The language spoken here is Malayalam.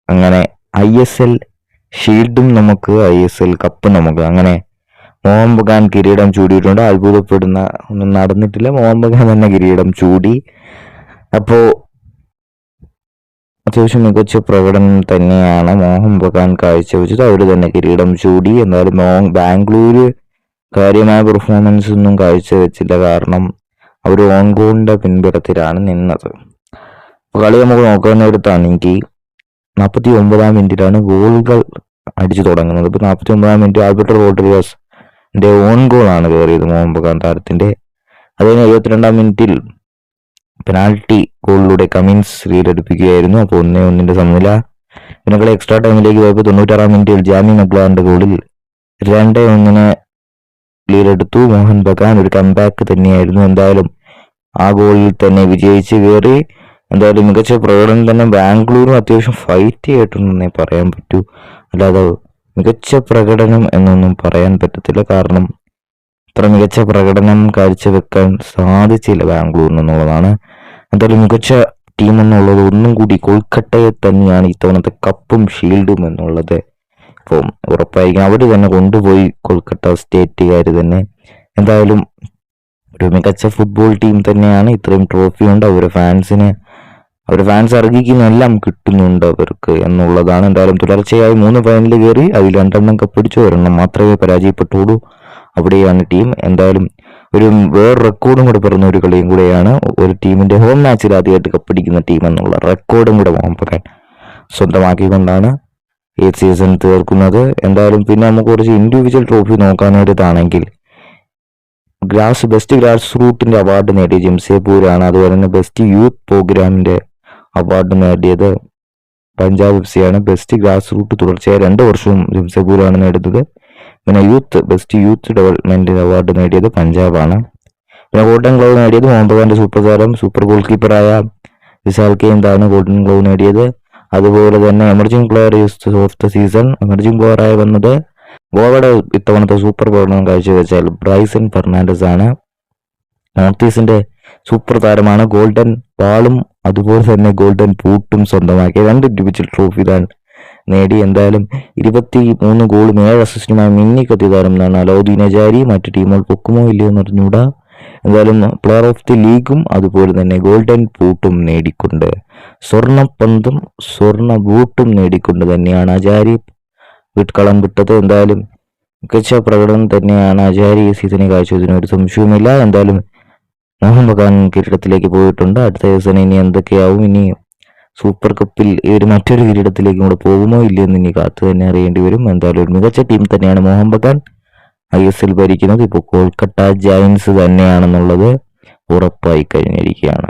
അങ്ങനെ ISL ഷീൽഡും നമുക്ക്, ISL കപ്പ് നമുക്ക്. അങ്ങനെ മോഹൻ ബഗാൻ കിരീടം ചൂടിയിട്ടുണ്ട്. അത്ഭുതപ്പെടുന്ന ഒന്നും നടന്നിട്ടില്ല, മോഹൻ ബഗാൻ തന്നെ കിരീടം ചൂടി. അപ്പോൾ അത്യാവശ്യം മികച്ച പ്രകടനം തന്നെയാണ് മോഹൻ ബഗാൻ കാഴ്ചവെച്ചത്. അവർ തന്നെ കിരീടം ചൂടി. എന്നാലും ബാംഗ്ലൂര് കാര്യമായ പെർഫോമൻസ് ഒന്നും കാഴ്ചവെച്ചില്ല, കാരണം അവർ ഓൺ ഗോളിന്റെ പിൻബലത്തിലാണ് നിന്നത്. കളി നമുക്ക് നോക്കാവുന്നിടത്താണെങ്കിൽ 49-ാം മിനിറ്റിലാണ് ഗോളുകൾ അടിച്ചു തുടങ്ങുന്നത്. ഇപ്പൊ 49-ാം മിനിറ്റ് ആൽബർട്ടോ റോഡ്രിഗസിന്റെ ഓൺ ഗോളാണ് കയറിയത് മോഹൻ ബഗാൻ താരത്തിന്റെ. അതുകഴിഞ്ഞ് 72-ാം മിനിറ്റിൽ പെനാൽറ്റി ഗോളിലൂടെ കമിൻസ് ലീഡെടുപ്പിക്കുകയായിരുന്നു. അപ്പോൾ 1-1 സമനില. പിന്നെ കളി എക്സ്ട്രാ ടൈമിലേക്ക് പോയപ്പോൾ 96-ാം മിനിറ്റിൽ ജാമി മഗ്ലാറിന്റെ ഗോളിൽ 2-1 ലീഡെടുത്തു മോഹൻ ബഗാൻ. ഒരു കംബാക്ക് തന്നെയായിരുന്നു. എന്തായാലും ആ ഗോളിൽ തന്നെ വിജയിച്ച് കയറി. എന്തായാലും മികച്ച പ്രകടനം തന്നെ. ബാംഗ്ലൂരും അത്യാവശ്യം ഫൈറ്റ് ചെയ്തിട്ടുണ്ടെന്നേ പറയാൻ പറ്റൂ, അല്ലാതെ മികച്ച പ്രകടനം എന്നൊന്നും പറയാൻ പറ്റത്തില്ല. കാരണം ഇത്ര മികച്ച പ്രകടനം കാഴ്ചവെക്കാൻ സാധിച്ചില്ല ബാംഗ്ലൂരിനെന്നുള്ളതാണ്. എന്തായാലും മികച്ച ടീം എന്നുള്ളത് ഒന്നും കൂടി കൊൽക്കട്ടയെ തന്നെയാണ് ഇത്തവണത്തെ കപ്പും ഷീൽഡും എന്നുള്ളത്. അപ്പം ഉറപ്പായിരിക്കും അവർ തന്നെ കൊണ്ടുപോയി, കൊൽക്കത്ത സ്റ്റേറ്റുകാർ തന്നെ. എന്തായാലും ഒരു മികച്ച ഫുട്ബോൾ ടീം തന്നെയാണ്. ഇത്രയും ട്രോഫി ഉണ്ട്. അവരുടെ ഫാൻസ് അർഹിക്കുന്നെല്ലാം കിട്ടുന്നുണ്ട് അവർക്ക് എന്നുള്ളതാണ്. എന്തായാലും തുടർച്ചയായി 3 ഫൈനലിൽ കയറി, അതിൽ 2 കപ്പടിച്ചു, 1 മാത്രമേ പരാജയപ്പെട്ടുള്ളൂ. അവിടെയാണ് ടീം. എന്തായാലും വേറെ റെക്കോർഡും കൂടെ പറഞ്ഞ ഒരു കളിയും കൂടെയാണ്. ഒരു ടീമിന്റെ ഹോം മാച്ചിൽ ആദ്യമായിട്ട് കപ്പടിക്കുന്ന ടീം എന്നുള്ള റെക്കോർഡും കൂടെ മോഹൻ ബഗാൻ സ്വന്തമാക്കിക്കൊണ്ടാണ് ഈ സീസൺ തീർക്കുന്നത്. എന്തായാലും പിന്നെ നമുക്ക് കുറച്ച് ഇൻഡിവിജ്വൽ ട്രോഫി നോക്കാനായിട്ടാണെങ്കിൽ ബെസ്റ്റ് ഗ്രാസ് റൂട്ടിന്റെ അവാർഡ് നേടിയ ജംഷഡ്പൂരാണ്. അതുപോലെ തന്നെ ബെസ്റ്റ് യൂത്ത് പ്രോഗ്രാമിന്റെ അവാർഡ് നേടിയത് പഞ്ചാബ് FC ആണ്. ബെസ്റ്റ് ഗ്രാസ് റൂട്ട് തുടർച്ചയായി 2 വർഷവും ജംഷഡ്പൂരാണ് നേടുന്നത്. പിന്നെ ബെസ്റ്റ് യൂത്ത് ഡെവലപ്മെന്റ് അവാർഡ് നേടിയത് പഞ്ചാബാണ്. പിന്നെ ഗോൾഡൻ ഗ്ലൗ നേടിയത് മോഹൻ ബഗാന്റെ സൂപ്പർ താരം സൂപ്പർ ഗോൾ കീപ്പറായ വിശാൽ കെയ്ൻതാണ് ഗോൾഡൻ ഗ്ലൗ നേടിയത്. അതുപോലെ തന്നെ emerging player of the season emerging പ്ലെയറായി വന്നത് ഗോവയുടെ ഇത്തവണത്തെ സൂപ്പർ പ്രകടനം കാഴ്ചവെച്ചാൽ ബ്രൈസൺ ഫെർണാണ്ടസ് ആണ്. നോർത്ത് ഈസ്റ്റിന്റെ സൂപ്പർ താരമാണ്. ഗോൾഡൻ ബാളും അതുപോലെ തന്നെ ഗോൾഡൻ ബൂട്ടും സ്വന്തമാക്കിയ 2 ഇൻഡിവിജ്വൽ ട്രോഫികൾ നേടി. എന്തായാലും 23 ഗോളും 7 അസിസ്റ്റുമായി മിന്നിക്കത്തിയ താരം എന്നാണ് അലൗദ്ദീൻ അജാരി. മറ്റു ടീമുകൾ പൊക്കുമോ ഇല്ലയോ എന്ന് അറിഞ്ഞൂടാ. എന്തായാലും പ്ലെയർ ഓഫ് ദി ലീഗും അതുപോലെ തന്നെ ഗോൾഡൻ ബൂട്ടും നേടിക്കൊണ്ട്, സ്വർണ്ണപ്പന്തും സ്വർണ്ണ ബൂട്ടും നേടിക്കൊണ്ട് തന്നെയാണ് അജാരി വീട്കളം വിട്ടത്. എന്തായാലും മികച്ച പ്രകടനം തന്നെയാണ് അജാരി ഈ സീസണെ കാഴ്ചവെച്ചതിന് ഒരു സംശയവുമില്ല. എന്തായാലും മോഹൻ ബഗാൻ കിരീടത്തിലേക്ക് പോയിട്ടുണ്ട്. അടുത്ത സീസൺ ഇനി എന്തൊക്കെയാവും, ഇനി സൂപ്പർ കപ്പിൽ ഇവർ മറ്റൊരു കിരീടത്തിലേക്കും കൂടെ പോകുമോ ഇല്ലയോ എന്ന് ഇനി കാത്തു തന്നെ അറിയേണ്ടി വരും. എന്തായാലും ഒരു മികച്ച ടീം തന്നെയാണ് മോഹൻ ബഗാൻ. ISL ഭരിക്കുന്നത് ഇപ്പോൾ കൊൽക്കത്ത ജയൻസ് തന്നെയാണെന്നുള്ളത് ഉറപ്പായി കഴിഞ്ഞിരിക്കുകയാണ്.